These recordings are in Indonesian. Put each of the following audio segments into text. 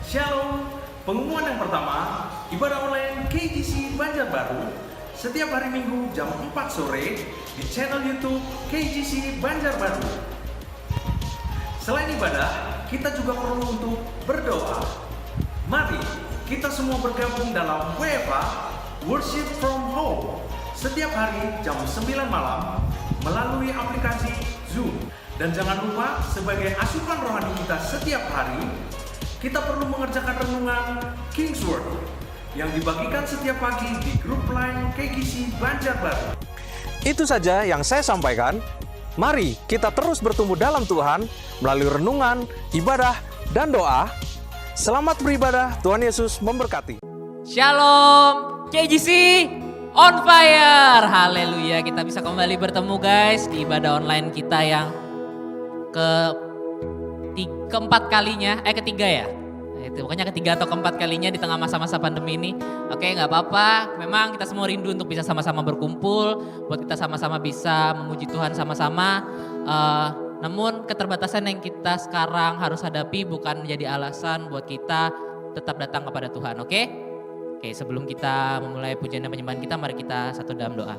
Shalom, pengumuman yang pertama, ibadah online KGC Banjarbaru setiap hari Minggu jam 4 sore di channel YouTube KGC Banjarbaru. Selain ibadah, kita juga perlu untuk berdoa. Mari kita semua bergabung dalam WFA Worship from Home setiap hari jam 9 malam melalui aplikasi Zoom. Dan jangan lupa, sebagai asupan rohani kita setiap hari, kita perlu mengerjakan renungan Kingsword yang dibagikan setiap pagi di grup line KGC Banjarbaru. Itu saja yang saya sampaikan. Mari kita terus bertumbuh dalam Tuhan melalui renungan, ibadah, dan doa. Selamat beribadah, Tuhan Yesus memberkati. Shalom, KGC on fire. Haleluya, kita bisa kembali bertemu guys di ibadah online kita yang ketiga ya. Itu pokoknya ketiga atau keempat kalinya di tengah masa-masa pandemi ini. Oke, nggak apa-apa. Memang kita semua rindu untuk bisa sama-sama berkumpul, buat kita sama-sama bisa memuji Tuhan sama-sama. Namun keterbatasan yang kita sekarang harus hadapi bukan menjadi alasan buat kita tetap datang kepada Tuhan. Oke, sebelum kita memulai pujian dan penyembahan kita, mari kita satu dalam doa.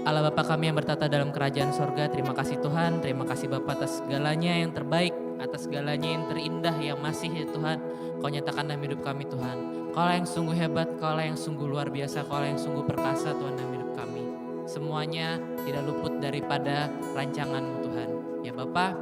Allah Bapa kami yang bertata dalam kerajaan sorga, terima kasih Tuhan, terima kasih Bapa atas segalanya yang terbaik, atas segalanya yang terindah yang masih ya Tuhan, Kau nyatakan dalam hidup kami Tuhan. Kau yang sungguh hebat, Kau yang sungguh luar biasa, Kau yang sungguh perkasa Tuhan dalam hidup kami. Semuanya tidak luput daripada rancangan-Mu Tuhan. Ya Bapa,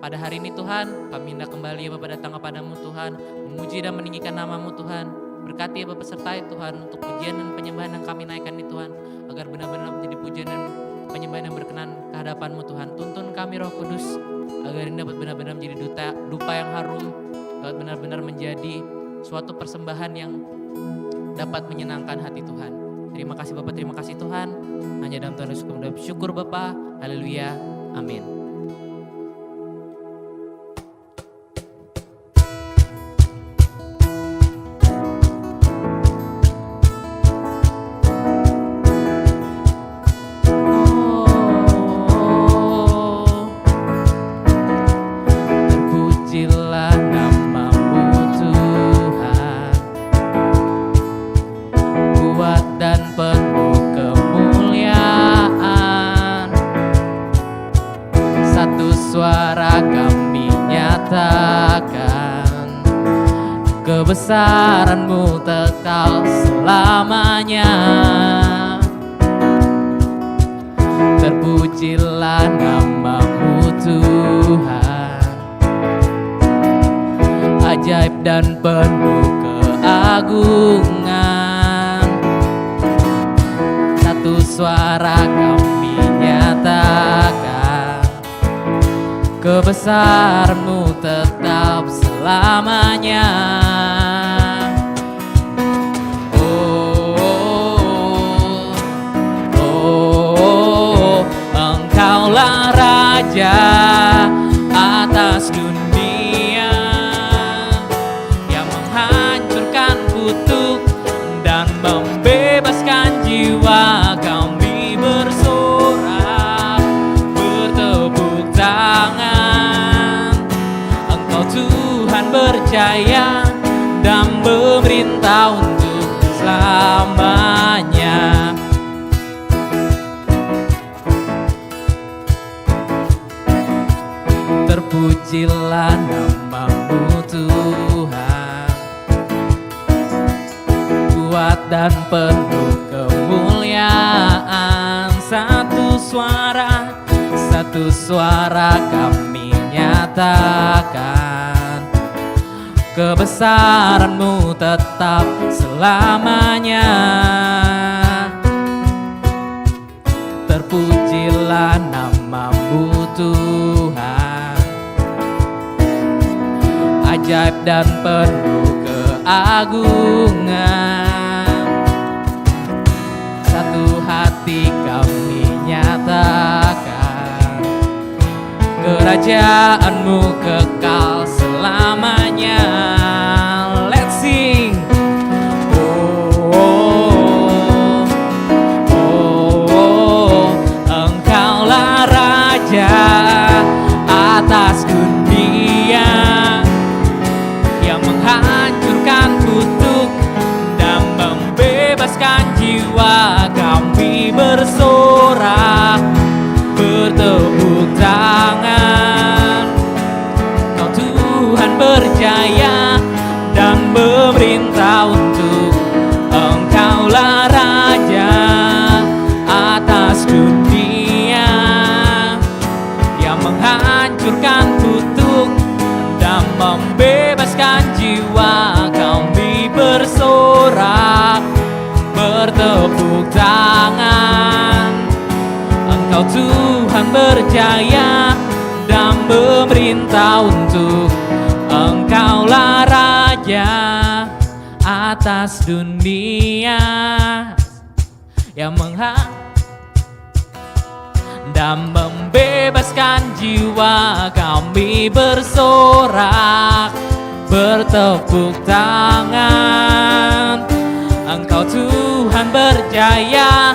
pada hari ini Tuhan, kami hendak kembali ya Bapa datang kepadamu Tuhan, memuji dan meninggikan nama-Mu Tuhan. Berkati ya Bapa sertai Tuhan untuk pujian dan penyembahan yang kami naikkan ini Tuhan, agar benar-benar menjadi pujian dan penyembahan yang berkenan ke hadapan-Mu Tuhan. Tuntun kami Roh Kudus, agar ini dapat benar-benar menjadi dupa yang harum, dapat benar-benar menjadi suatu persembahan yang dapat menyenangkan hati Tuhan. Terima kasih Bapa, terima kasih Tuhan. Hanya dalam Tuhan Yesus kami bersyukur Bapa. Haleluya, amin. Kebesaran-Mu tetap selamanya. Terpujilah nama-Mu Tuhan, ajaib dan penuh keagungan. Satu suara kami nyatakan, kebesaran-Mu tetap selamanya. Engkaulah Raja atas dunia, yang menghancurkan kutuk dan membebaskan jiwa. Kami bersorak, bertepuk tangan. Engkau Tuhan berjaya dan memerintah untuk selamanya. Terpujilah nama-Mu Tuhan, kuat dan penuh kemuliaan. Satu suara kami nyatakan, kebesaran-Mu tetap selamanya. Terpujilah nama-Mu Tuhan, ajaib dan penuh keagungan. Satu hati kami nyatakan, kerajaan-Mu kekal selamanya. Let's sing. Engkaulah Raja atas dunia, berjaya dan memerintah untuk Engkaulah Raja atas dunia, yang menghancurkan kutuk dan membebaskan jiwa. Kami bersorak, bertepuk tangan. Engkau Tuhan berjaya dan memerintah untuk Engkaulah Raja atas dunia, yang dan membebaskan jiwa. Kami bersorak, bertepuk tangan. Engkau Tuhan berjaya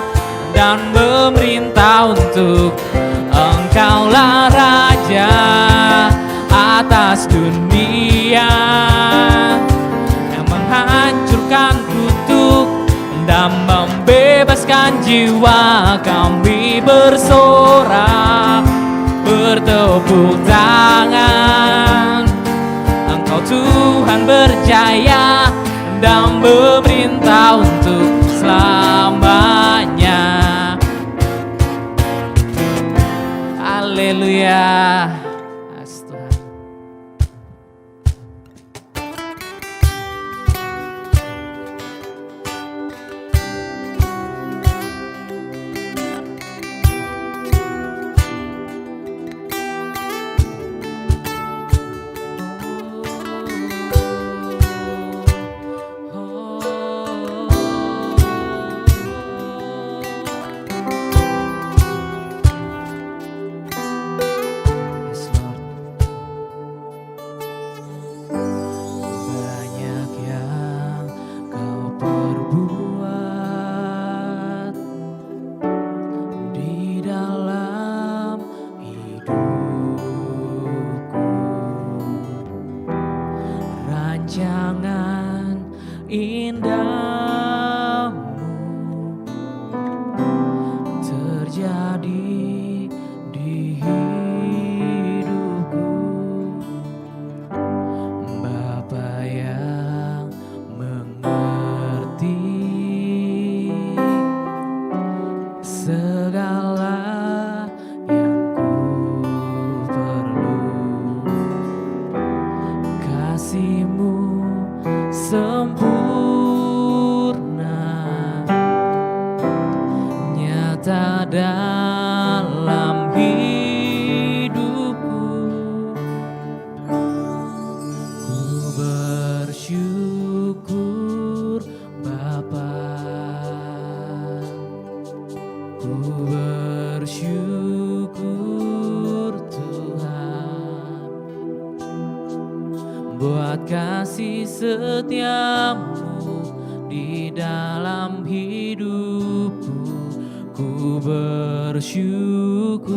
dan memerintah untuk Engkaulah Raja atas dunia, yang menghancurkan kutuk dan membebaskan jiwa. Kami bersorak, bertepuk tangan. Engkau Tuhan berjaya dan memerintah untuk selamanya. Haleluya. Tuhan. Banyak yang kau perbuat di dalam hidupku, rancangan indahmu terjadi di hidupku. Bapa yang mengerti segala yang ku perlu, kasih-Mu sempurna nyata dalam hidupku. Ku bersyukur Bapa, ku bersyukur Tuhan, buat kasih setiamu di dalam hidupku. Ku bersyukur,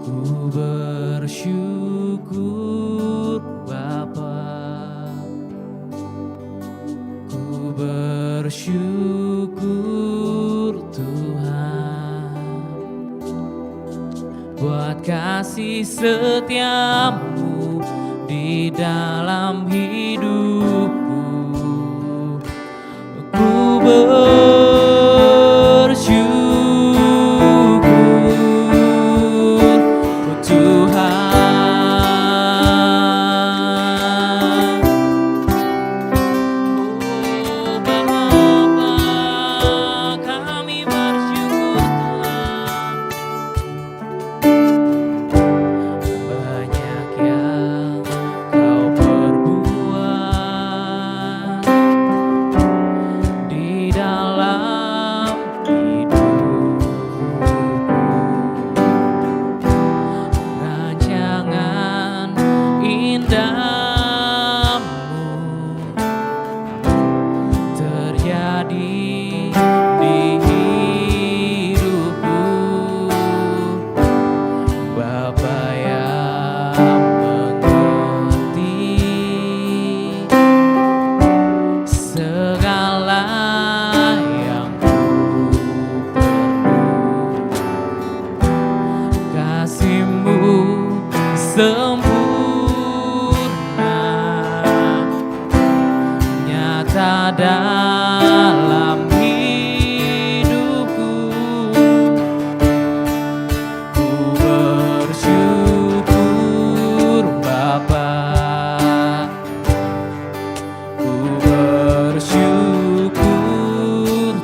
ku bersyukur Bapa, ku bersyukur Tuhan, buat kasih setiamu di dalam hidupku. Ku bersyukur Tuhan. Oh Bapa, kami bersyukur Tuhan. Banyak yang kau perbuat di dalam hidupku, rancangan indahmu terjadi di hidupku. Bapa yang mengerti segala yang ku perlu, kasih-Mu sempurna nyata dalam hidupku. Ku bersyukur Bapa, ku bersyukur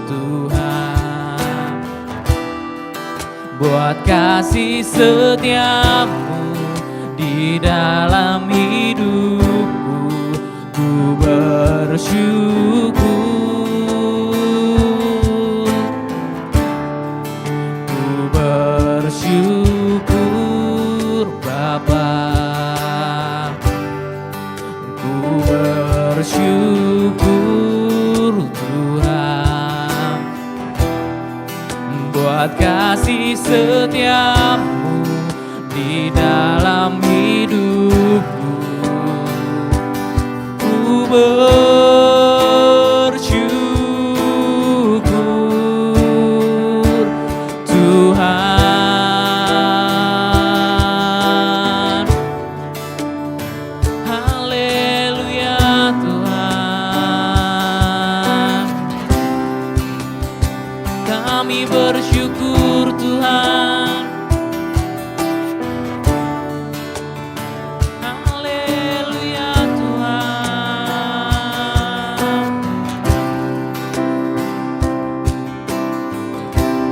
Tuhan buat kasih setiamu di dalam hidupku. Ku bersyukur, ku bersyukur Bapa, ku bersyukur Tuhan buat kasih setiamu di dalam hidupku. Ku bersyukur Tuhan. Haleluya Tuhan. Kami bersyukur Tuhan. Haleluya Tuhan.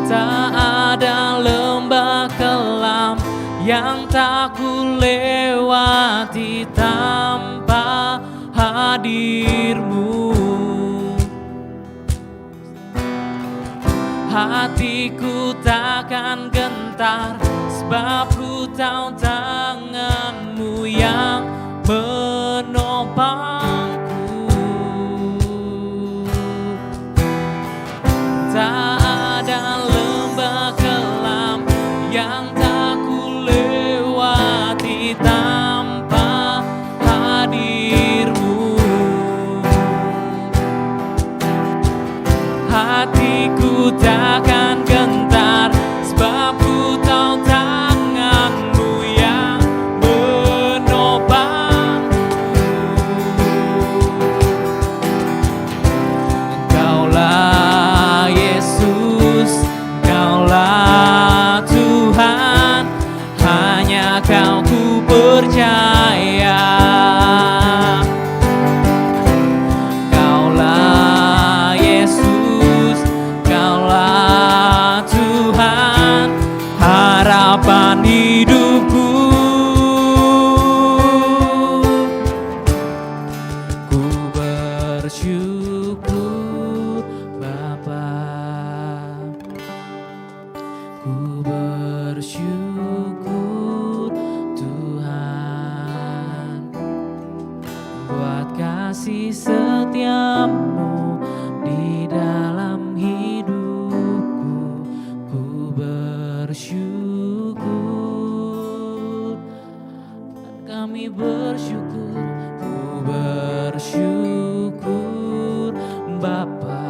Tak ada lembah kelam yang tak ku lewati tanpa hadir-Mu. Hatiku takkan gentar, sebab ku tahu tangan-Mu yang menopangku. Tak ada lembah kelam yang tak ku lewati tanpa hadir-Mu. Hatiku takkan gentar, sebab ku tahu tangan-Mu yang menopangku. Engkaulah Yesus, Engkaulah Tuhan, hanya Kau ku percaya. Kaulah Yesus, Kaulah Tuhan, harapan hidupku. Ku bersyukur Bapa, ku bersyukur Tuhan buat kasih setiamu di dalam hidupku. Ku bersyukur, kami bersyukur. Ku bersyukur Bapa,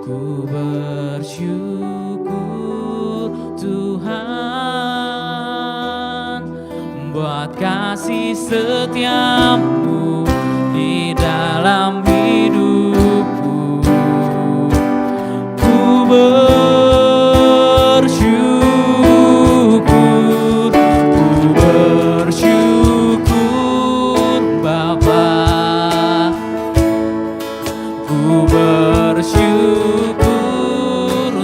ku bersyukur Tuhan buat kasih setiamu di dalam hidupku. Ku bersyukur, ku bersyukur Bapa, ku bersyukur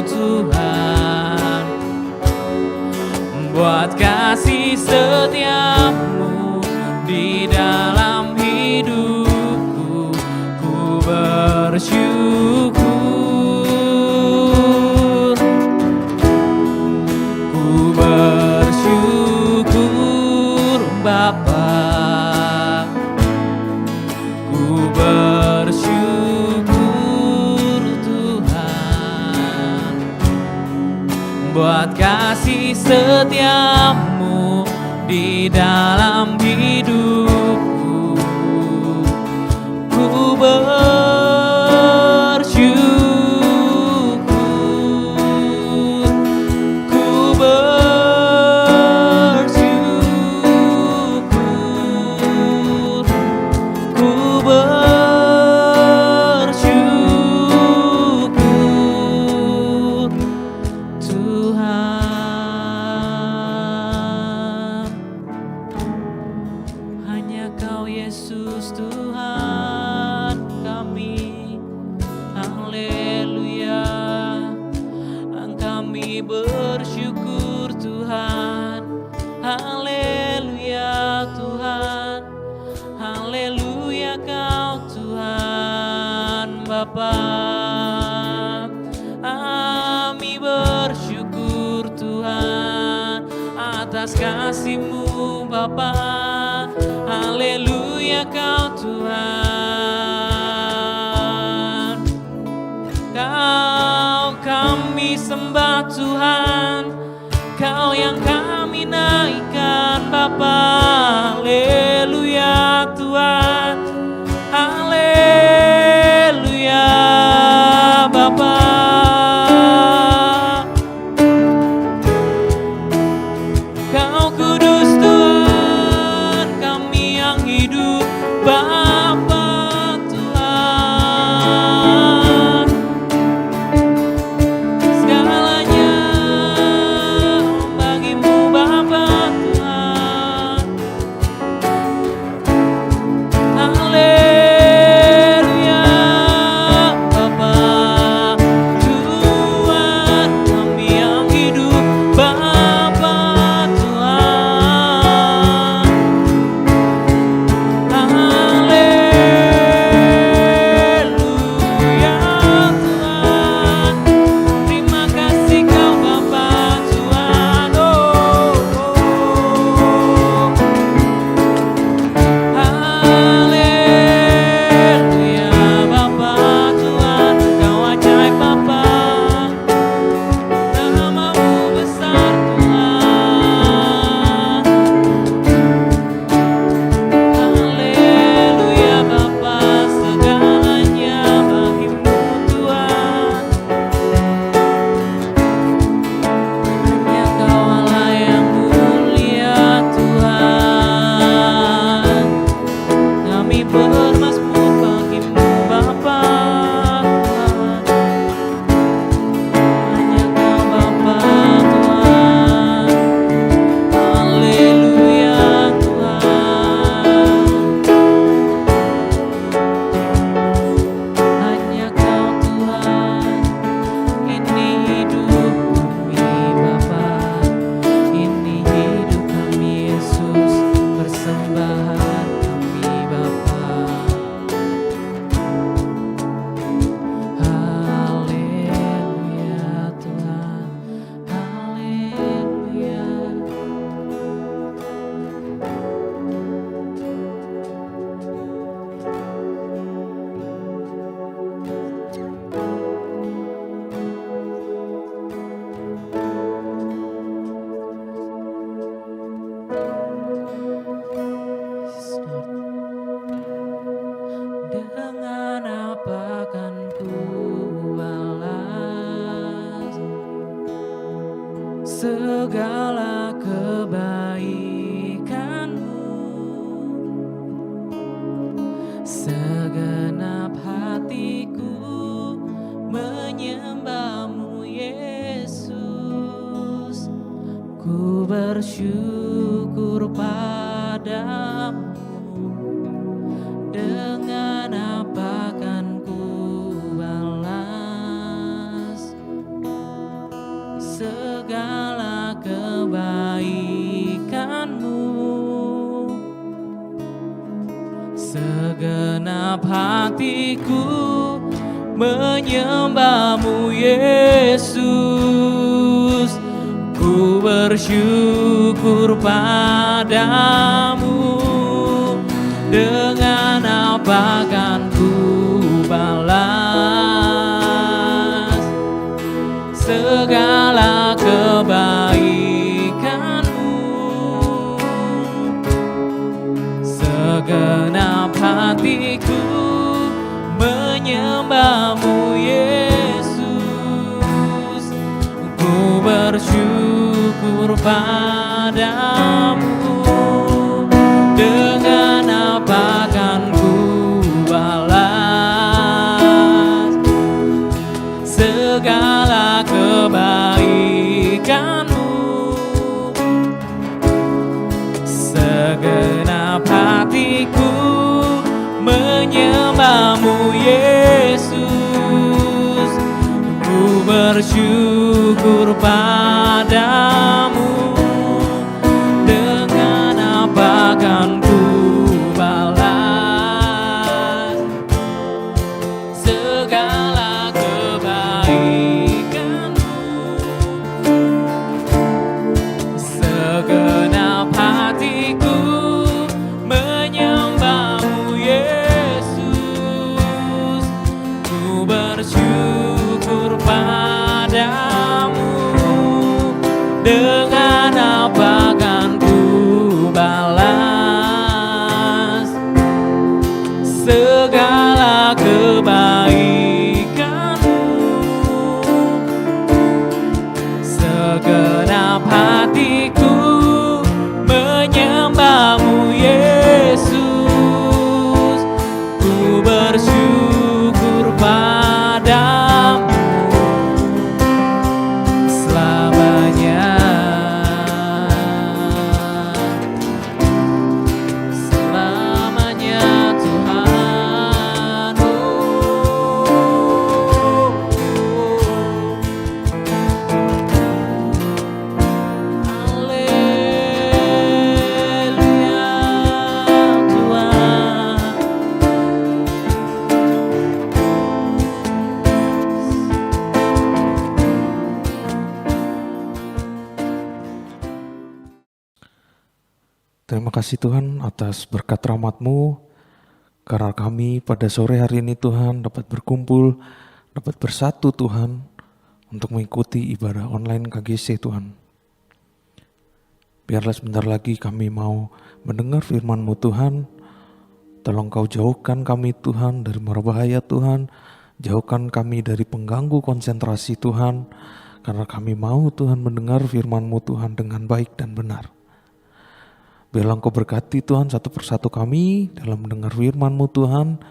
Tuhan buat kasih setiamu di dalam hidupku. Ku bersyukur, ku bersyukur Bapa, ku bersyukur Tuhan buat kasih setiamu di dalam hidupku. Ku bersyukur, ku bersyukur bersyukur Tuhan. Haleluya Tuhan, haleluya Kau Tuhan Bapa. Kami bersyukur Tuhan atas kasih-Mu Bapa. Haleluya Kau Tuhan. Kau kami sembah Tuhan, Kau yang kami naikkan Bapa. Haleluya Tuhan, haleluya Bapa. Kau kudus Tuhan, kami yang hidup Bapa Tuhan. Segalanya bagi-Mu Bapa Tuhan. Haleluya Bapa Tuhan, kami yang hidup Bapa Tuhan. Haleluya Tuhan, terima kasih Kau Bapa Tuhan. Haleluya Bapa Tuhan, Kau ajaib Bapa, nama-Mu besar Tuhan. Haleluya Bapa, segalanya bagi-Mu Tuhan. Hanya Kau Allah yang mulia Tuhan. Kami bermazmur bagi-Mu Bapa Tuhan. Hanya Kau Bapa Tuhan. Haleluya Tuhan. Hanya Kau Tuhan. Ini hidup kami Bapa, ini hidup kami Yesus, persembahan kami Bapa. Haleluya Tuhan, haleluya. Yes, Lord. Dengan apa kan ku balas segala kebaikan-Mu? Segenap hatiku menyembah-Mu Yesus. Ku bersyukur padamu. Dengan apa kan ku balas segala kebaikan-Mu? Segenap hatiku menyembah-Mu Yesus. Ku bersyukur padamu. Dengan apa kan ku balas segala kebaikan-Mu? Segenap hatiku menyembah-Mu Yesus. Ku bersyukur padamu. Dengan apa kan ku balas segala kebaikan-Mu? Segenap hatiku menyembah-Mu Yesus. Ku bersyukur padamu. dengan apa kan ku balas segala kebaikanmu. Segenap hatiku menyembahmu Yesus, ku bersyukur padamu selamanya. Selamanya Tuhan. Haleluya Tuhan. Terima kasih Tuhan atas berkat rahmat-Mu, karena kami pada sore hari ini Tuhan dapat berkumpul, dapat bersatu Tuhan, untuk mengikuti ibadah online KGC Tuhan. Biarlah sebentar lagi kami mau mendengar firman-Mu Tuhan. Tolong Kau jauhkan kami Tuhan dari mara bahaya Tuhan, jauhkan kami dari pengganggu konsentrasi Tuhan, karena kami mau Tuhan mendengar firman-Mu Tuhan dengan baik dan benar. Biarlah Engkau berkati Tuhan satu persatu kami dalam mendengar firman-Mu Tuhan,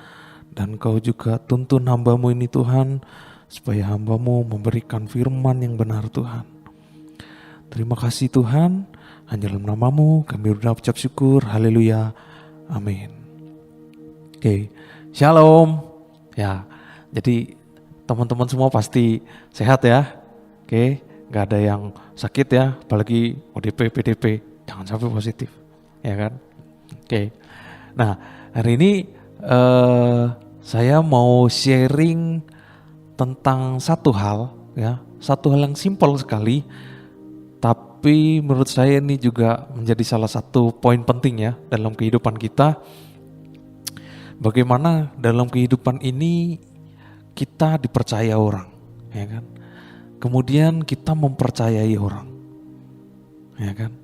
dan Kau juga tuntun hamba-Mu ini Tuhan, supaya hamba-Mu memberikan firman yang benar Tuhan. Terima kasih Tuhan, hanya dalam nama-Mu kami berucap syukur, haleluya, amin. Oke, shalom. Ya, jadi teman-teman semua pasti sehat ya. Oke, gak ada yang sakit ya, apalagi ODP, PDP, jangan sampai positif. Ya kan? Oke. Nah, hari ini saya mau sharing tentang satu hal ya, satu hal yang simpel sekali, tapi menurut saya ini juga menjadi salah satu poin penting ya dalam kehidupan kita. Bagaimana dalam kehidupan ini kita dipercaya orang, ya kan? Kemudian kita mempercayai orang, ya kan?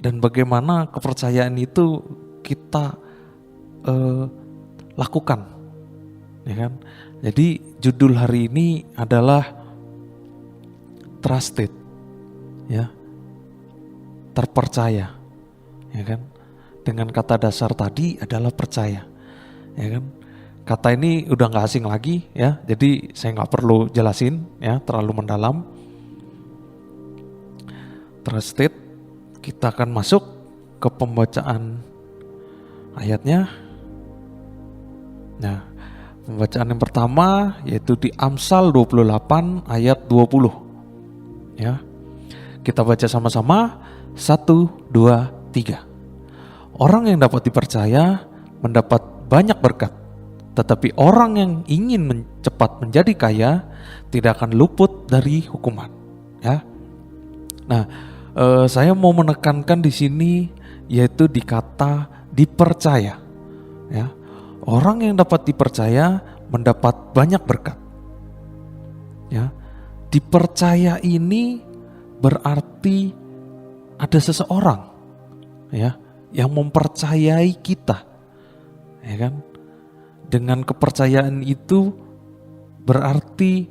Dan bagaimana kepercayaan itu kita lakukan, ya kan? Jadi judul hari ini adalah trusted, ya, terpercaya, ya kan? Dengan kata dasar tadi adalah percaya, ya kan? Kata ini udah nggak asing lagi, ya. Jadi saya nggak perlu jelasin, ya, terlalu mendalam. Trusted. Kita akan masuk ke pembacaan ayatnya. Nah, pembacaan yang pertama yaitu di Amsal 28 ayat 20. Ya. Kita baca sama-sama 1, 2, 3. Orang yang dapat dipercaya mendapat banyak berkat, tetapi orang yang ingin cepat menjadi kaya tidak akan luput dari hukuman. Ya. Nah, saya mau menekankan di sini yaitu di kata dipercaya. Ya, orang yang dapat dipercaya mendapat banyak berkat. Ya, dipercaya ini berarti ada seseorang, ya, yang mempercayai kita, ya kan? Dengan kepercayaan itu berarti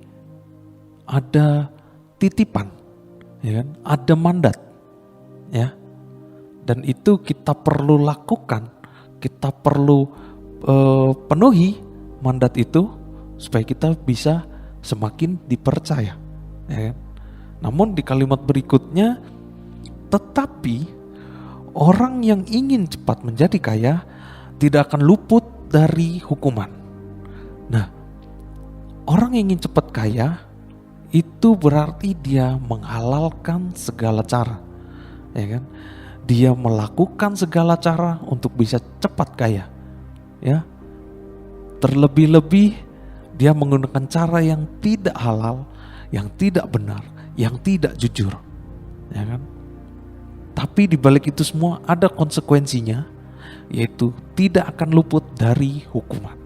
ada titipan. Ya kan? Ada mandat, ya, dan itu kita perlu lakukan, kita perlu penuhi mandat itu supaya kita bisa semakin dipercaya, ya kan? Namun di kalimat berikutnya, tetapi orang yang ingin cepat menjadi kaya tidak akan luput dari hukuman. Nah, orang yang ingin cepat kaya itu berarti dia menghalalkan segala cara, ya kan? Dia melakukan segala cara untuk bisa cepat kaya, ya. Terlebih-lebih dia menggunakan cara yang tidak halal, yang tidak benar, yang tidak jujur, ya kan? Tapi di balik itu semua ada konsekuensinya, yaitu tidak akan luput dari hukuman.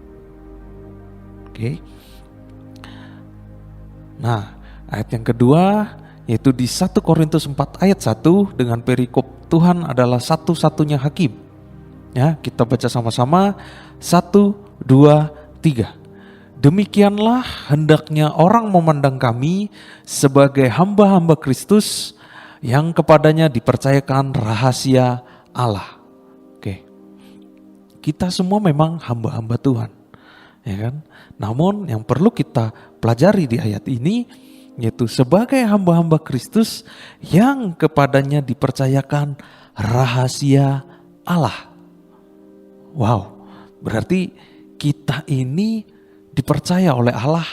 Oke. Nah, ayat yang kedua yaitu di 1 Korintus 4 ayat 1 dengan perikop Tuhan adalah satu-satunya hakim. Ya, kita baca sama-sama 1, 2, 3. Demikianlah hendaknya orang memandang kami sebagai hamba-hamba Kristus yang kepadanya dipercayakan rahasia Allah. Oke. Kita semua memang hamba-hamba Tuhan, ya kan? Namun yang perlu kita pelajari di ayat ini yaitu sebagai hamba-hamba Kristus yang kepadanya dipercayakan rahasia Allah. Wow, berarti kita ini dipercaya oleh Allah,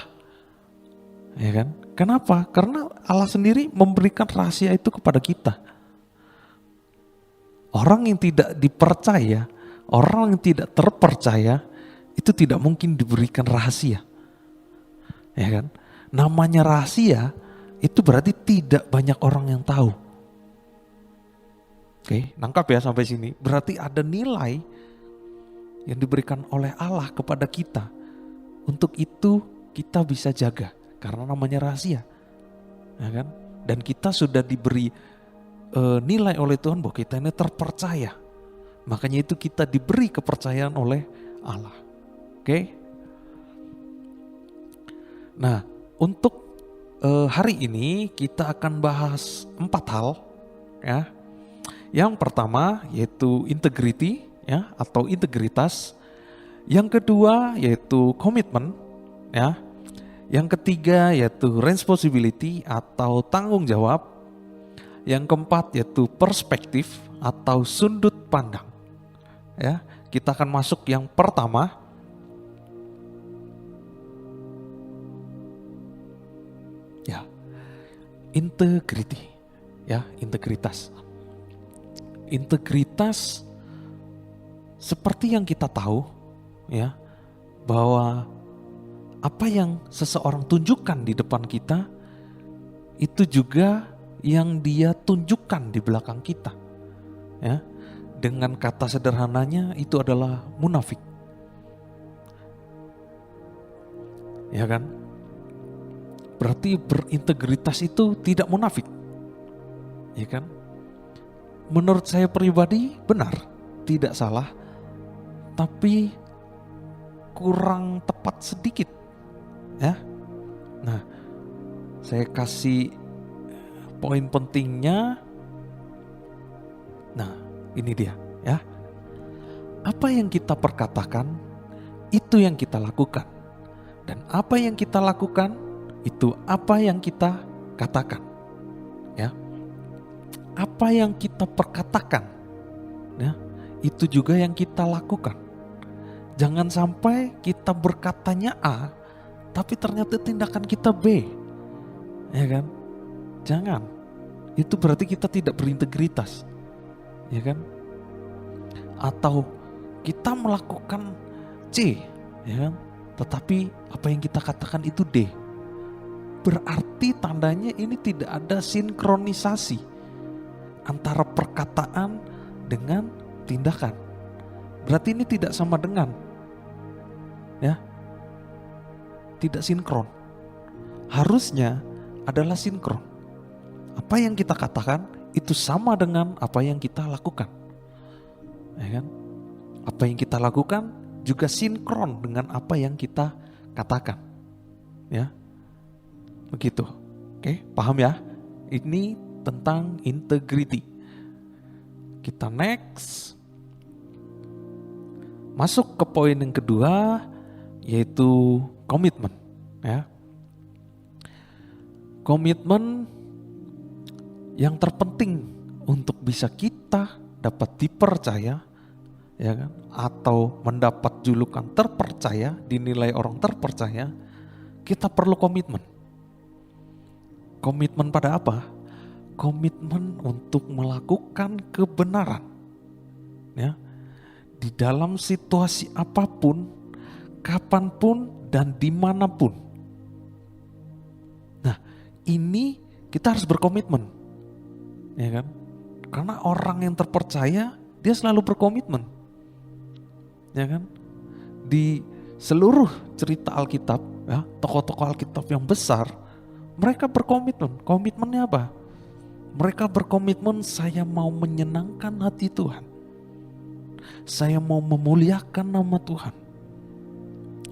ya kan? Kenapa? Karena Allah sendiri memberikan rahasia itu kepada kita. Orang yang tidak dipercaya, orang yang tidak terpercaya, itu tidak mungkin diberikan rahasia, ya kan? Namanya rahasia, itu berarti tidak banyak orang yang tahu. Oke, nangkap ya sampai sini. Berarti ada nilai yang diberikan oleh Allah kepada kita. Untuk itu kita bisa jaga karena namanya rahasia, ya kan? Dan kita sudah diberi nilai oleh Tuhan bahwa kita ini terpercaya. Makanya itu kita diberi kepercayaan oleh Allah. Oke? Nah, untuk hari ini kita akan bahas 4 hal, ya. Yang pertama yaitu integrity, ya, atau integritas. Yang kedua yaitu komitmen, ya. Yang ketiga yaitu responsibility atau tanggung jawab. Yang keempat yaitu perspektif atau sudut pandang. Ya, kita akan masuk yang pertama. Ya, integrity, ya, integritas. Integritas seperti yang kita tahu, ya, bahwa apa yang seseorang tunjukkan di depan kita itu juga yang dia tunjukkan di belakang kita, ya. Dengan kata sederhananya itu adalah munafik, ya kan? Berarti berintegritas itu tidak munafik, ya kan? Menurut saya pribadi benar, tidak salah, tapi kurang tepat sedikit, ya. Nah, saya kasih poin pentingnya. Nah, ini dia, ya. Apa yang kita perkatakan, itu yang kita lakukan. Dan apa yang kita lakukan, itu apa yang kita katakan, ya. Apa yang kita perkatakan, ya, itu juga yang kita lakukan. Jangan sampai kita berkatanya A, tapi ternyata tindakan kita B, ya kan? Jangan. Itu berarti kita tidak berintegritas, ya kan? Atau kita melakukan C, ya kan? Tetapi apa yang kita katakan itu D. Berarti tandanya ini tidak ada sinkronisasi antara perkataan dengan tindakan. Berarti ini tidak sama dengan, ya, tidak sinkron. Harusnya adalah sinkron. Apa yang kita katakan itu sama dengan apa yang kita lakukan, ya kan? Apa yang kita lakukan juga sinkron dengan apa yang kita katakan, ya, begitu. Oke, paham ya? Ini tentang integrity. Kita next. Masuk ke poin yang kedua yaitu komitmen, ya. Komitmen yang terpenting untuk bisa kita dapat dipercaya, ya kan, atau mendapat julukan terpercaya, dinilai orang terpercaya, kita perlu komitmen. Komitmen pada apa? Komitmen untuk melakukan kebenaran, ya, di dalam situasi apapun, kapanpun, dan dimanapun. Nah, ini kita harus berkomitmen, ya kan? Karena orang yang terpercaya dia selalu berkomitmen, ya kan? Di seluruh cerita Alkitab, ya, tokoh-tokoh Alkitab yang besar, Mereka berkomitmen. Komitmennya apa? Mereka berkomitmen, saya mau menyenangkan hati Tuhan. Saya mau memuliakan nama Tuhan.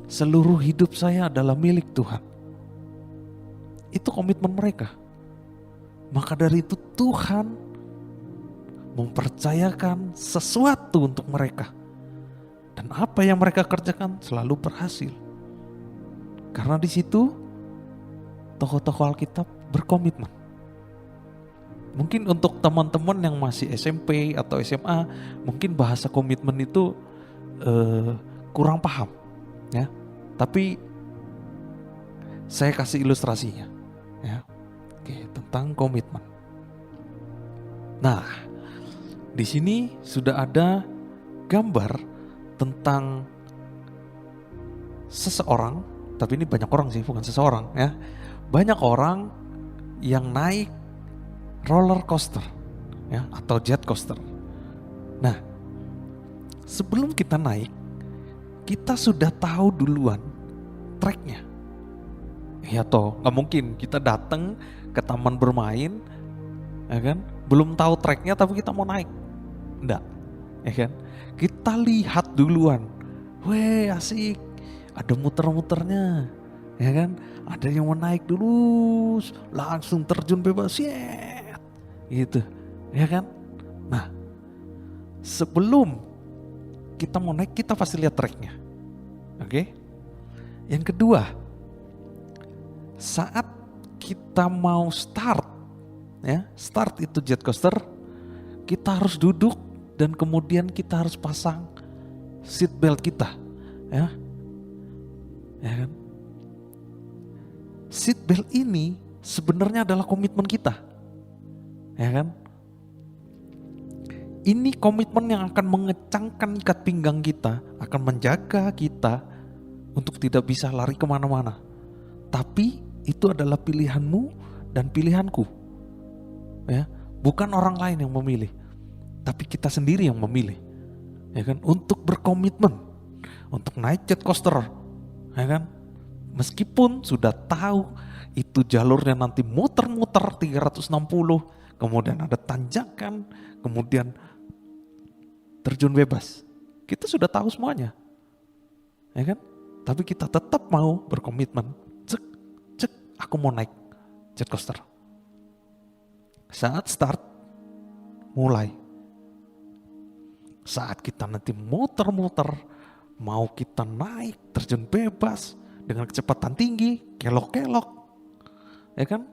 Seluruh hidup saya adalah milik Tuhan. Itu komitmen mereka. Maka dari itu Tuhan mempercayakan sesuatu untuk mereka. Dan apa yang mereka kerjakan selalu berhasil. Karena di situ tokoh-tokoh Alkitab berkomitmen. Mungkin untuk teman-teman yang masih SMP atau SMA, mungkin bahasa komitmen itu kurang paham, ya. Tapi saya kasih ilustrasinya, ya. Oke, tentang komitmen. Nah, di sini sudah ada gambar tentang seseorang, tapi ini banyak orang sih, bukan seseorang, ya. Banyak orang yang naik roller coaster, ya, atau jet coaster. Nah, sebelum kita naik, kita sudah tahu duluan treknya. Ya toh, nggak mungkin kita datang ke taman bermain, ya kan? Belum tahu treknya tapi kita mau naik, enggak, ya kan? Kita lihat duluan, weh asik, ada muter-muternya, ya kan? Ada yang mau naik dulu, langsung terjun bebas, gitu, ya kan? Nah, sebelum kita mau naik kita pasti lihat treknya, oke? Yang kedua, saat kita mau start, ya, start itu jet coaster, kita harus duduk dan kemudian kita harus pasang seat belt kita, ya kan? Seat belt ini sebenarnya adalah komitmen kita, ya kan? Ini komitmen yang akan mengecangkan ikat pinggang kita, akan menjaga kita untuk tidak bisa lari kemana-mana. Tapi itu adalah pilihanmu dan pilihanku, ya, bukan orang lain yang memilih, tapi kita sendiri yang memilih, ya kan, untuk berkomitmen, untuk naik jet coaster, ya kan, meskipun sudah tahu itu jalurnya nanti muter-muter 360, kemudian ada tanjakan, kemudian terjun bebas. Kita sudah tahu semuanya, ya kan? Tapi kita tetap mau berkomitmen. Cek, aku mau naik jet coaster. Saat start, mulai. Saat kita nanti muter-muter, mau kita naik terjun bebas dengan kecepatan tinggi, kelok-kelok, ya kan?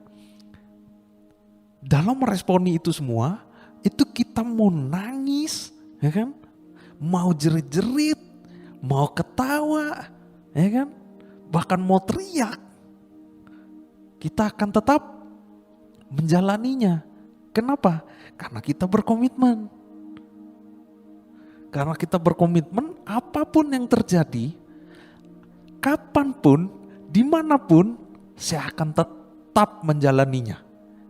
Dalam meresponi itu semua, itu kita mau nangis, ya kan? Mau jerit-jerit, mau ketawa, ya kan? Bahkan mau teriak, kita akan tetap menjalaninya. Kenapa? Karena kita berkomitmen. Karena kita berkomitmen, apapun yang terjadi, kapanpun, dimanapun, saya akan tetap menjalaninya.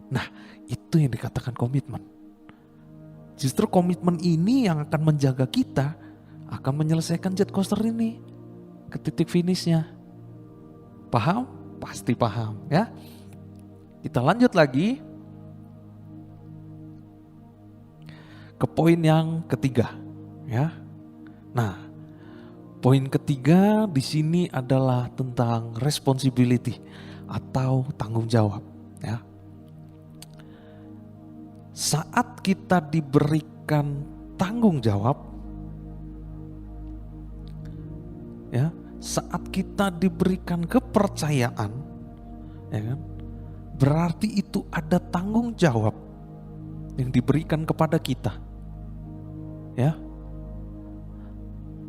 Nah, itu yang dikatakan komitmen. Justru komitmen ini yang akan menjaga kita akan menyelesaikan jet coaster ini ke titik finishnya. Paham? Pasti paham, ya. Kita lanjut lagi ke poin yang ketiga, ya. Nah, poin ketiga di sini adalah tentang responsibility atau tanggung jawab, ya. Saat kita diberikan tanggung jawab, ya, saat kita diberikan kepercayaan, ya kan, berarti itu ada tanggung jawab yang diberikan kepada kita, ya.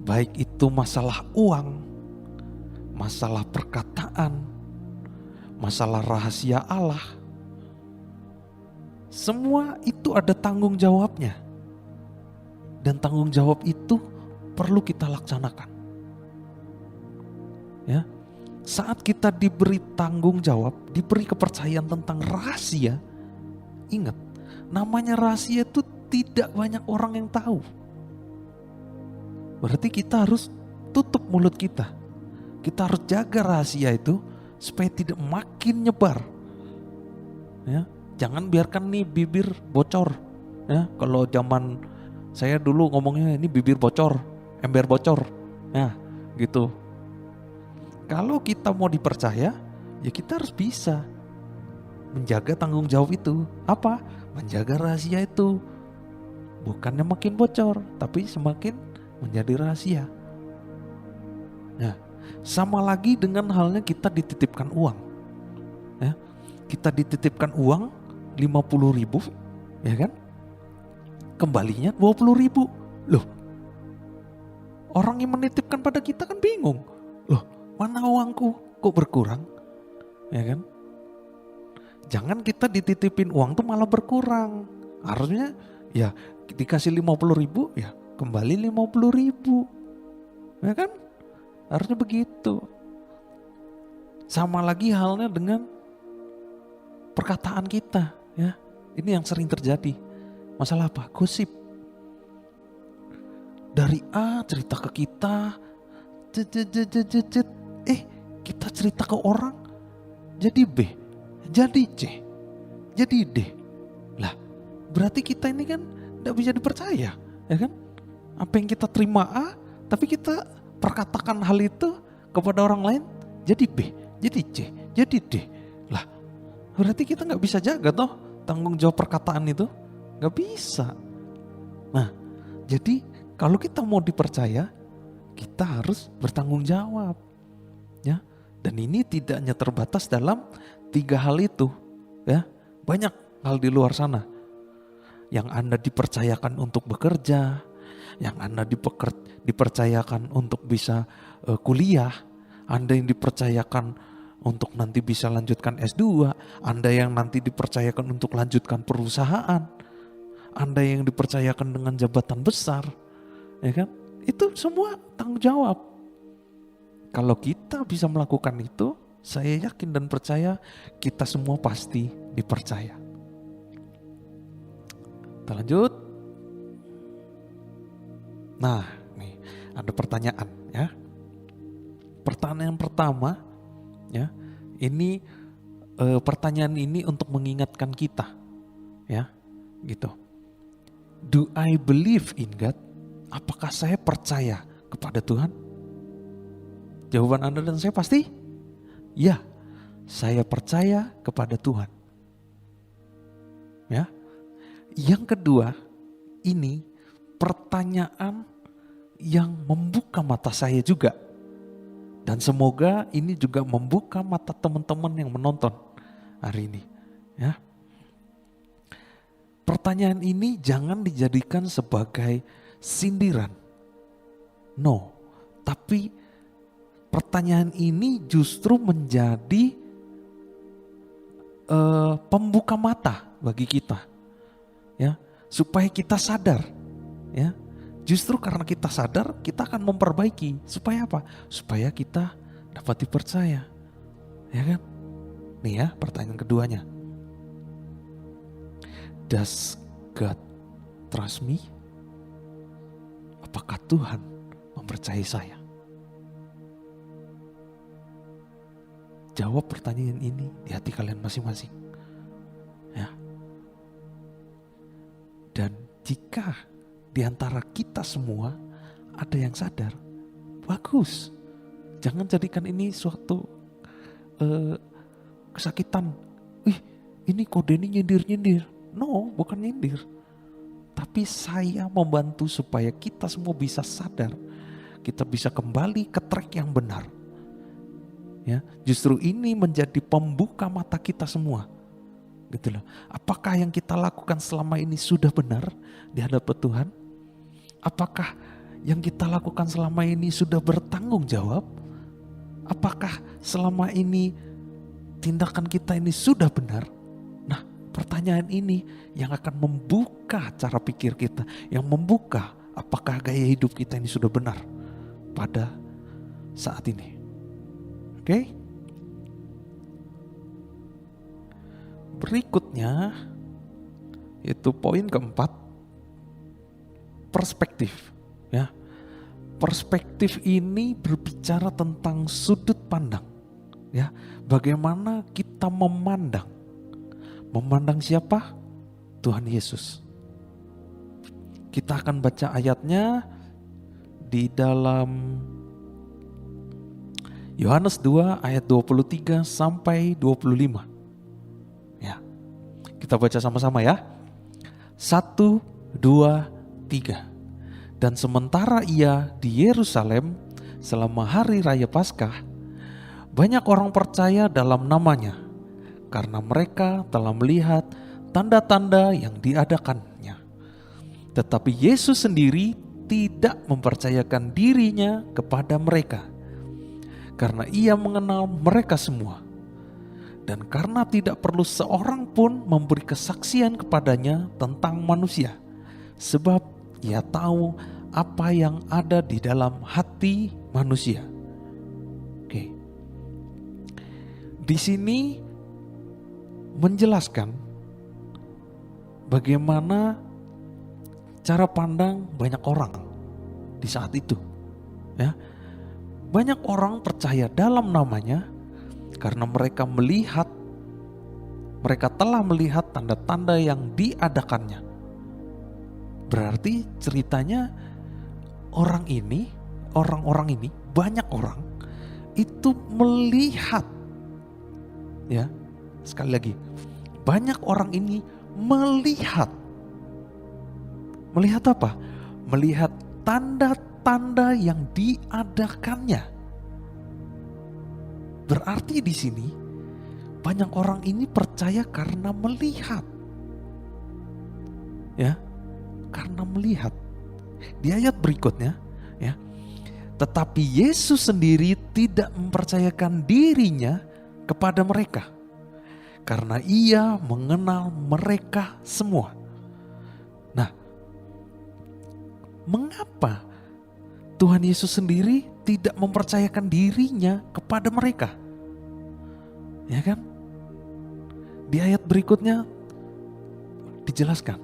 Baik itu masalah uang, masalah perkataan, masalah rahasia Allah, semua itu ada tanggung jawabnya. Dan tanggung jawab itu perlu kita laksanakan. Ya, saat kita diberi tanggung jawab, diberi kepercayaan tentang rahasia, ingat, namanya rahasia itu tidak banyak orang yang tahu. Berarti kita harus tutup mulut kita. Kita harus jaga rahasia itu supaya tidak makin nyebar, Ya, jangan biarkan nih bibir bocor. Ya, kalau zaman saya dulu ngomongnya ini bibir bocor, ember bocor. Ya, gitu. Kalau kita mau dipercaya, ya kita harus bisa menjaga tanggung jawab itu. Apa? Menjaga rahasia itu. Bukannya makin bocor, tapi semakin menjadi rahasia. Nah, sama lagi dengan halnya kita dititipkan uang. Ya, kita dititipkan uang 50.000, ya kan? Kembalinya 20.000. Loh, orang yang menitipkan pada kita kan bingung. Loh, mana uangku kok berkurang? Ya kan? Jangan kita dititipin uang tuh malah berkurang. Harusnya ya dikasih 50.000 ya kembali 50.000. Ya kan? Harusnya begitu. Sama lagi halnya dengan perkataan kita, ya. Ini yang sering terjadi. Masalah apa? Gosip. Dari A cerita ke kita, kita cerita ke orang, jadi B, jadi C, jadi D. Lah, berarti kita ini kan tidak bisa dipercaya, ya kan? Apa yang kita terima A, tapi kita perkatakan hal itu kepada orang lain, jadi B, jadi C, jadi D. Lah, berarti kita nggak bisa jaga toh tanggung jawab perkataan itu, nggak bisa. Nah, jadi kalau kita mau dipercaya, kita harus bertanggung jawab, ya. Dan ini tidak hanya terbatas dalam 3 hal itu, ya. Banyak hal di luar sana yang Anda dipercayakan untuk bekerja, yang Anda dipercayakan untuk bisa kuliah, Anda yang dipercayakan untuk nanti bisa lanjutkan S2, Anda yang nanti dipercayakan untuk lanjutkan perusahaan, Anda yang dipercayakan dengan jabatan besar, ya kan? Itu semua tanggung jawab. Kalau kita bisa melakukan itu, saya yakin dan percaya kita semua pasti dipercaya. Kita lanjut. Nah, nih ada pertanyaan, ya. Pertanyaan pertama, ya. Ini pertanyaan ini untuk mengingatkan kita, ya, gitu. Do I believe in God? Apakah saya percaya kepada Tuhan? Jawaban Anda dan saya pasti, ya, saya percaya kepada Tuhan. Ya. Yang kedua, ini pertanyaan yang membuka mata saya juga. Dan semoga ini juga membuka mata teman-teman yang menonton hari ini. Ya. Pertanyaan ini jangan dijadikan sebagai sindiran. No, tapi pertanyaan ini justru menjadi pembuka mata bagi kita, ya, supaya kita sadar, ya. Justru karena kita sadar, kita akan memperbaiki. Supaya apa? Supaya kita dapat dipercaya, ya kan? Nih ya, pertanyaan keduanya. Does God trust me? Apakah Tuhan mempercayai saya? Jawab pertanyaan ini di hati kalian masing-masing. Ya. Dan jika di antara kita semua ada yang sadar, bagus. Jangan jadikan ini suatu kesakitan. Ini kode ini nyindir-nyindir. No, bukan nyindir. Tapi saya membantu supaya kita semua bisa sadar. Kita bisa kembali ke track yang benar. Ya, justru ini menjadi pembuka mata kita semua. Gitu loh. Apakah yang kita lakukan selama ini sudah benar di hadapan Tuhan? Apakah yang kita lakukan selama ini sudah bertanggung jawab? Apakah selama ini tindakan kita ini sudah benar? Nah, pertanyaan ini yang akan membuka cara pikir kita, yang membuka apakah gaya hidup kita ini sudah benar pada saat ini. Oke? Berikutnya yaitu poin keempat, perspektif, ya. Perspektif ini berbicara tentang sudut pandang, ya. Bagaimana kita memandang Memandang siapa? Tuhan Yesus. Kita akan baca ayatnya di dalam Yohanes 2 ayat 23 sampai 25. Ya. Kita baca sama-sama ya. 1, 2, 3. Dan sementara ia di Yerusalem selama hari raya Paskah, banyak orang percaya dalam namanya karena mereka telah melihat tanda-tanda yang diadakannya. Tetapi Yesus sendiri tidak mempercayakan dirinya kepada mereka karena ia mengenal mereka semua. Dan karena tidak perlu seorang pun memberi kesaksian kepadanya tentang manusia, sebab ia tahu apa yang ada di dalam hati manusia. Oke. Di sini menjelaskan bagaimana cara pandang banyak orang di saat itu. Ya. Banyak orang percaya dalam namanya karena mereka telah melihat tanda-tanda yang diadakannya. Berarti ceritanya orang-orang ini, banyak orang itu melihat, ya, sekali lagi, banyak orang ini melihat apa? Melihat tanda-tanda yang diadakannya. Berarti di sini banyak orang ini percaya karena melihat. Ya, karena melihat. Di ayat berikutnya, ya. Tetapi Yesus sendiri tidak mempercayakan dirinya kepada mereka karena ia mengenal mereka semua. Nah, mengapa Tuhan Yesus sendiri tidak mempercayakan dirinya kepada mereka? Ya kan? Di ayat berikutnya dijelaskan.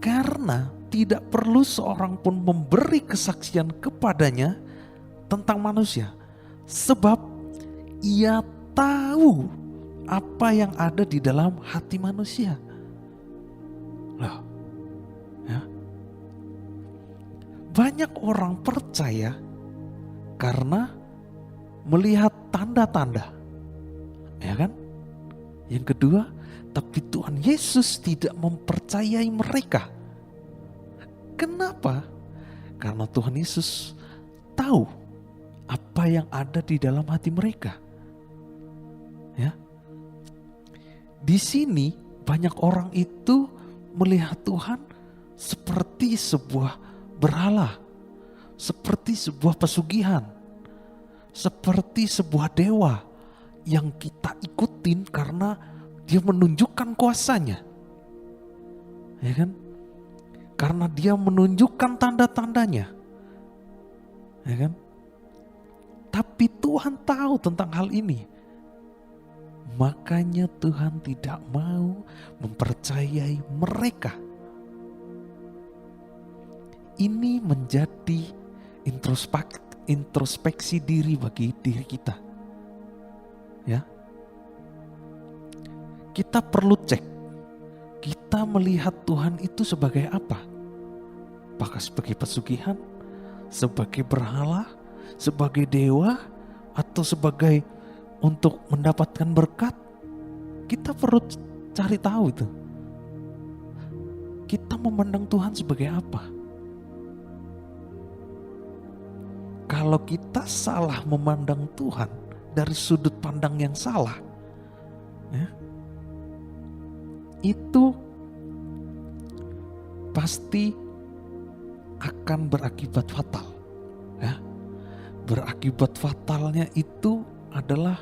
Karena tidak perlu seorang pun memberi kesaksian kepadanya tentang manusia. Sebab ia tahu apa yang ada di dalam hati manusia. Loh, ya. Banyak orang percaya karena melihat tanda-tanda. Ya kan? Yang kedua, tapi Tuhan Yesus tidak mempercayai mereka. Kenapa? Karena Tuhan Yesus tahu apa yang ada di dalam hati mereka. Ya. Di sini banyak orang itu melihat Tuhan seperti sebuah berhala, seperti sebuah pesugihan, seperti sebuah dewa yang kita ikutin karena dia menunjukkan kuasanya. Ya kan? Karena dia menunjukkan tanda-tandanya. Ya kan? Tapi Tuhan tahu tentang hal ini. Makanya Tuhan tidak mau mempercayai mereka. Ini menjadi introspeksi diri bagi diri kita. Ya. Kita perlu cek. Kita melihat Tuhan itu sebagai apa? Apakah sebagai pesugihan, sebagai berhala, sebagai dewa, atau sebagai untuk mendapatkan berkat? Kita perlu cari tahu itu. Kita memandang Tuhan sebagai apa? Kalau kita salah memandang Tuhan dari sudut pandang yang salah, ya, itu pasti akan berakibat fatal. Ya. Berakibat fatalnya itu adalah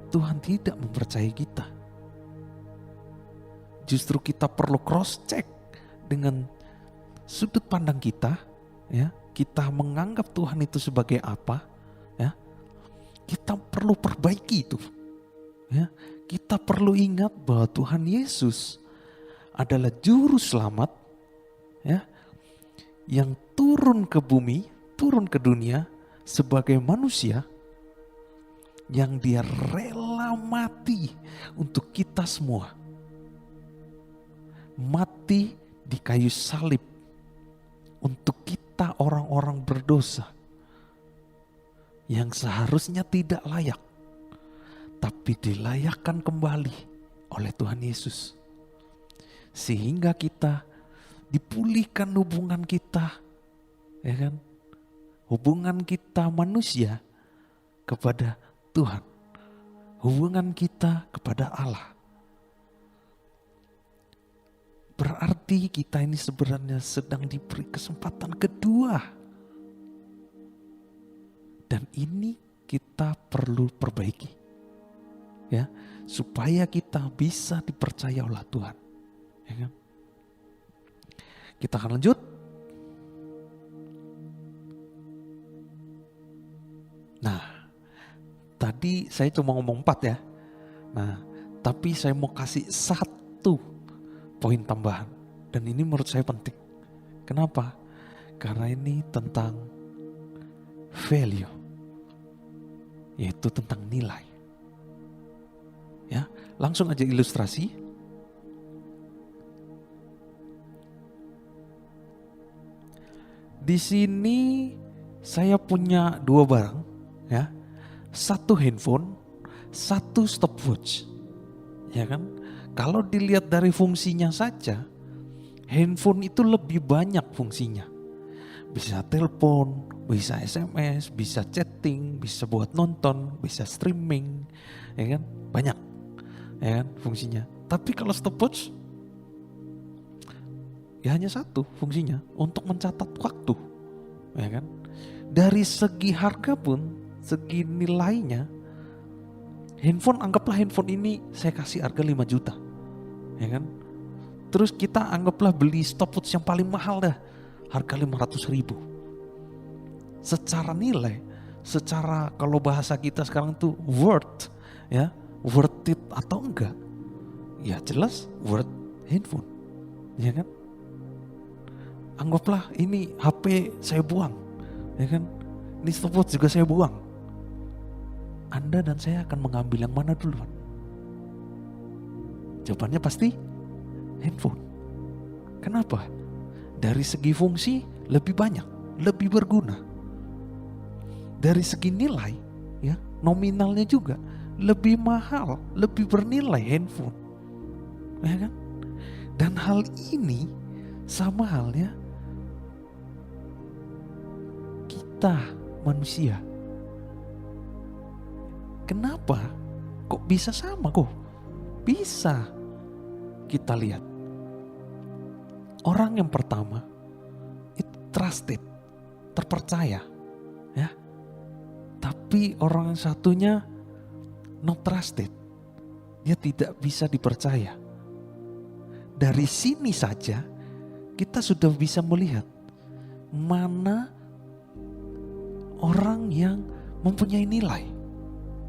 Tuhan tidak mempercayai kita. Justru kita perlu cross check dengan sudut pandang kita, ya. Kita menganggap Tuhan itu sebagai apa, ya. Kita perlu perbaiki itu. Ya. Kita perlu ingat bahwa Tuhan Yesus adalah juru selamat, ya, yang turun ke bumi, turun ke dunia sebagai manusia, yang dia rela rela mati untuk kita semua. Mati di kayu salib untuk kita orang-orang berdosa yang seharusnya tidak layak, tapi dilayakkan kembali oleh Tuhan Yesus. Sehingga kita dipulihkan hubungan kita, ya kan? Hubungan kita manusia kepada Tuhan. Hubungan kita kepada Allah. Berarti kita ini sebenarnya sedang diberi kesempatan kedua. Dan ini kita perlu perbaiki. Ya, supaya kita bisa dipercaya oleh Tuhan. Ya kan? Kita akan lanjut. Nah, tadi saya cuma ngomong 4 ya. Nah, tapi saya mau kasih 1 poin tambahan. Dan ini menurut saya penting. Kenapa? Karena ini tentang value. Yaitu tentang nilai. Ya, langsung aja ilustrasi. Di sini saya punya 2 barang, ya. 1 handphone, 1 stopwatch. Ya kan? Kalau dilihat dari fungsinya saja, handphone itu lebih banyak fungsinya. Bisa telepon, bisa SMS, bisa chatting, bisa buat nonton, bisa streaming, ya kan? Banyak, ya kan fungsinya. Tapi kalau stopwatch, ya hanya 1 fungsinya, untuk mencatat waktu, ya kan? Dari segi harga pun, segi nilainya, anggaplah handphone ini saya kasih harga 5 juta, ya kan? Terus kita anggaplah beli stopwatch yang paling mahal dah, harga 500.000. Secara nilai, secara kalau bahasa kita sekarang tuh worth, ya, worth it atau enggak? Ya jelas worth handphone, ya kan? Anggaplah ini HP saya buang, ya kan? Ini stopwatch juga saya buang. Anda dan saya akan mengambil yang mana duluan? Jawabannya pasti handphone. Kenapa? Dari segi fungsi lebih banyak, lebih berguna. Dari segi nilai, ya, nominalnya juga lebih mahal, lebih bernilai handphone. Ya kan? Dan hal ini sama halnya kita manusia. Kenapa? Kok bisa sama kok? Bisa. Kita lihat. Orang yang pertama itu trusted, terpercaya, ya. Tapi orang yang satunya not trusted. Dia tidak bisa dipercaya. Dari sini saja kita sudah bisa melihat mana orang yang mempunyai nilai,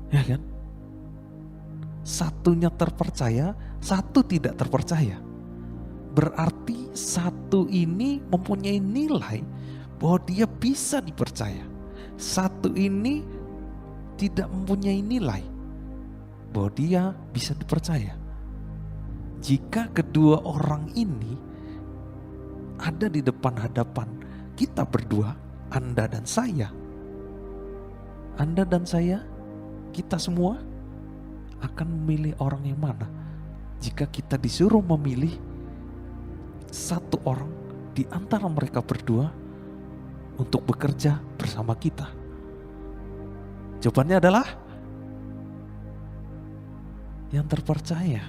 ya kan? Satunya terpercaya, satu tidak terpercaya. Berarti satu ini mempunyai nilai bahwa dia bisa dipercaya. Satu ini tidak mempunyai nilai bahwa dia bisa dipercaya. Jika kedua orang ini ada di depan hadapan kita berdua, Anda dan saya, kita semua akan memilih orang yang mana? Jika kita disuruh memilih satu orang di antara mereka berdua untuk bekerja bersama kita, jawabannya adalah yang terpercaya.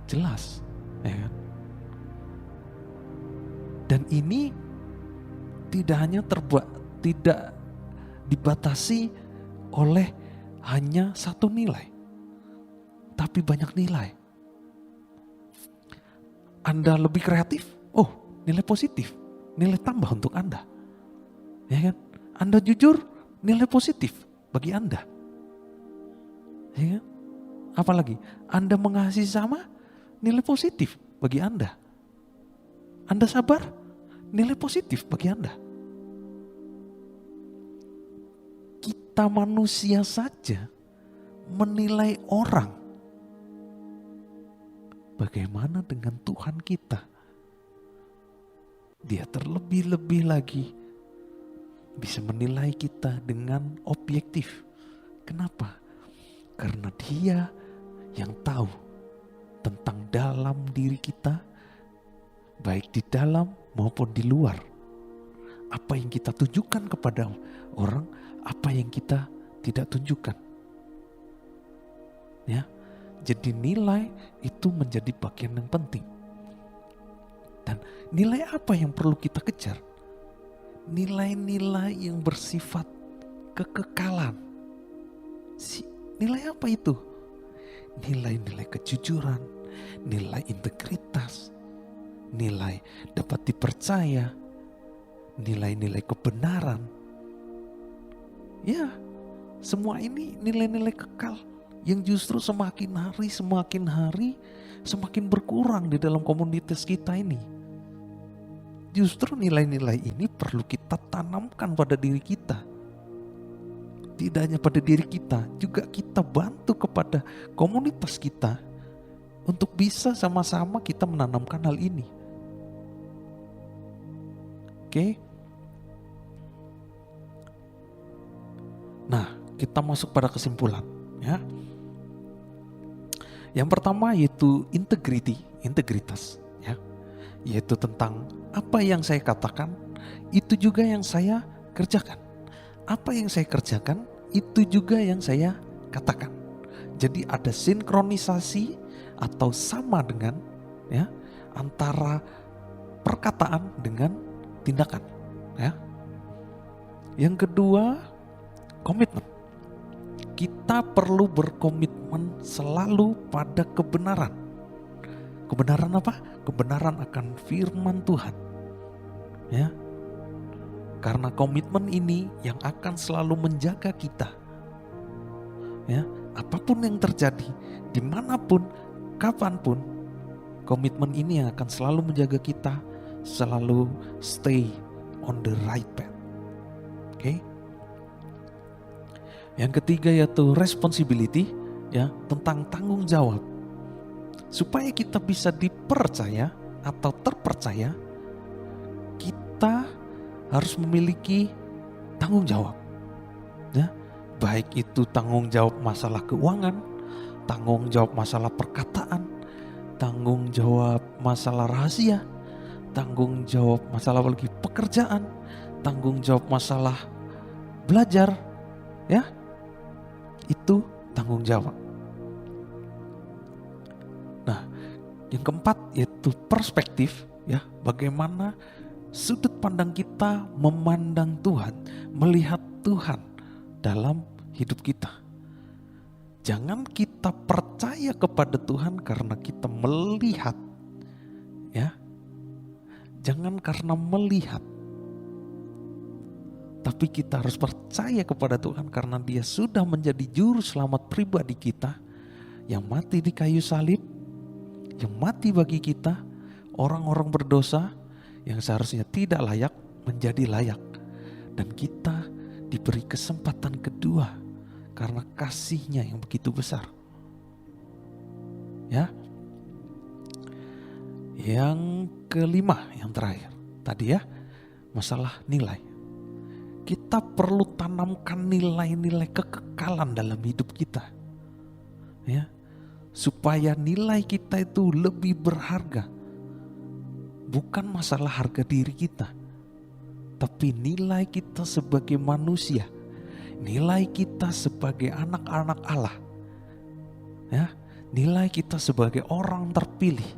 Jelas, ya kan? Dan ini tidak hanya tidak dibatasi oleh hanya satu nilai, tapi banyak nilai. Anda lebih kreatif, oh nilai positif, nilai tambah untuk Anda. Ya kan? Anda jujur, nilai positif bagi Anda. Ya kan? Apalagi Anda mengasihi sama, nilai positif bagi Anda. Anda sabar, nilai positif bagi Anda. Kita manusia saja menilai orang. Bagaimana dengan Tuhan kita? Dia terlebih-lebih lagi bisa menilai kita dengan objektif. Kenapa? Karena Dia yang tahu tentang dalam diri kita, baik di dalam maupun di luar. Apa yang kita tunjukkan kepada orang, apa yang kita tidak tunjukkan. Ya, jadi nilai itu menjadi bagian yang penting. Dan nilai apa yang perlu kita kejar? Nilai-nilai yang bersifat kekekalan. Nilai apa itu? Nilai-nilai kejujuran, nilai integritas, nilai dapat dipercaya, nilai-nilai kebenaran. Ya, semua ini nilai-nilai kekal yang justru semakin hari semakin berkurang di dalam komunitas kita ini. Justru nilai-nilai ini perlu kita tanamkan pada diri kita. Tidak hanya pada diri kita, juga kita bantu kepada komunitas kita untuk bisa sama-sama kita menanamkan hal ini. Oke? Nah, kita masuk pada kesimpulan, ya. Yang pertama yaitu integritas, ya. Yaitu tentang apa yang saya katakan, itu juga yang saya kerjakan. Apa yang saya kerjakan, itu juga yang saya katakan. Jadi ada sinkronisasi atau sama dengan, ya, antara perkataan dengan tindakan, ya. Yang kedua, komitmen. Kita perlu berkomitmen selalu pada kebenaran. Kebenaran apa? Kebenaran akan firman Tuhan. Ya. Karena komitmen ini yang akan selalu menjaga kita. Ya, apapun yang terjadi, dimanapun, kapanpun, komitmen ini yang akan selalu menjaga kita, selalu stay on the right path. Oke? Yang ketiga yaitu responsibility, ya, tentang tanggung jawab. Supaya kita bisa dipercaya atau terpercaya, kita harus memiliki tanggung jawab. Ya, baik itu tanggung jawab masalah keuangan, tanggung jawab masalah perkataan, tanggung jawab masalah rahasia, tanggung jawab masalah lagi pekerjaan, tanggung jawab masalah belajar, ya, itu tanggung jawab. Nah, yang keempat yaitu perspektif, ya, bagaimana sudut pandang kita memandang Tuhan, melihat Tuhan dalam hidup kita. Jangan kita percaya kepada Tuhan karena kita melihat, ya. Jangan karena melihat, tapi kita harus percaya kepada Tuhan karena Dia sudah menjadi juru selamat pribadi kita yang mati di kayu salib, yang mati bagi kita, orang-orang berdosa yang seharusnya tidak layak menjadi layak. Dan kita diberi kesempatan kedua karena kasih-Nya yang begitu besar. Ya. Yang kelima, yang terakhir tadi, ya, masalah nilai. Kita perlu tanamkan nilai-nilai kekekalan dalam hidup kita, ya, supaya nilai kita itu lebih berharga. Bukan masalah harga diri kita, tapi nilai kita sebagai manusia, nilai kita sebagai anak-anak Allah, ya, nilai kita sebagai orang terpilih,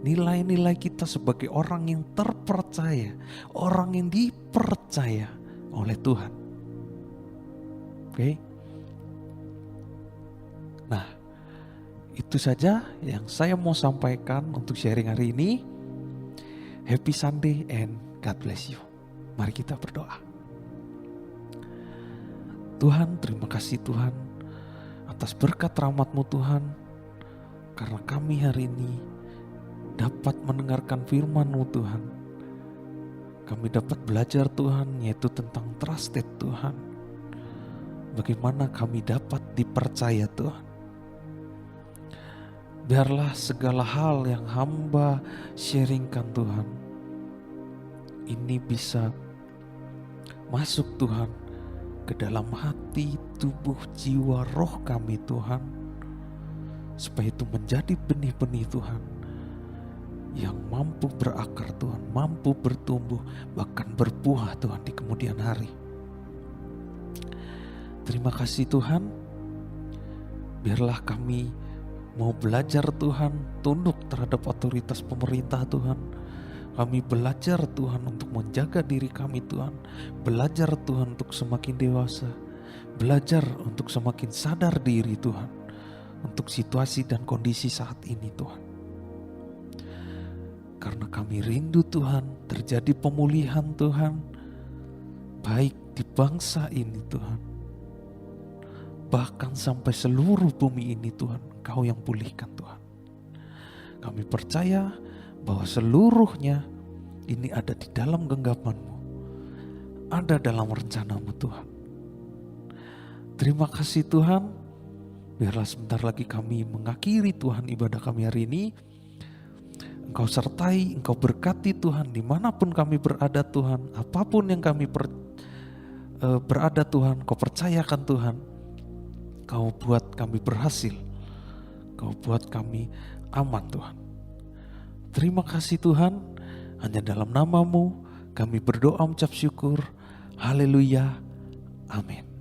nilai-nilai kita sebagai orang yang terpercaya, orang yang dipercaya oleh Tuhan. Oke. Nah, itu saja yang saya mau sampaikan untuk sharing hari ini. Happy Sunday and God bless you. Mari kita berdoa. Tuhan, terima kasih Tuhan atas berkat rahmat-Mu Tuhan, karena kami hari ini dapat mendengarkan firman-Mu Tuhan. Kami dapat belajar Tuhan, yaitu tentang trusted Tuhan. bagaimana kami dapat dipercaya Tuhan. Biarlah segala hal yang hamba sharingkan Tuhan, ini bisa masuk Tuhan ke dalam hati, tubuh, jiwa, roh kami Tuhan. Supaya itu menjadi benih-benih Tuhan yang mampu berakar Tuhan, mampu bertumbuh, bahkan berbuah Tuhan di kemudian hari. Terima kasih Tuhan, biarlah kami mau belajar Tuhan, tunduk terhadap otoritas pemerintah Tuhan. Kami belajar Tuhan untuk menjaga diri kami Tuhan. Belajar Tuhan untuk semakin dewasa. Belajar untuk semakin sadar diri Tuhan. Untuk situasi dan kondisi saat ini Tuhan. Karena kami rindu Tuhan terjadi pemulihan Tuhan. Baik di bangsa ini Tuhan. Bahkan sampai seluruh bumi ini Tuhan, Engkau yang pulihkan Tuhan. Kami percaya bahwa seluruhnya ini ada di dalam genggaman-Mu, ada dalam rencana-Mu Tuhan. Terima kasih Tuhan, biarlah sebentar lagi kami mengakhiri Tuhan ibadah kami hari ini. Engkau sertai, Engkau berkati Tuhan dimanapun kami berada Tuhan, apapun yang kami berada Tuhan, Kau percayakan Tuhan. Kau buat kami berhasil. Kau buat kami aman Tuhan. Terima kasih Tuhan. Hanya dalam nama-Mu kami berdoa mengucap syukur. Haleluya. Amin.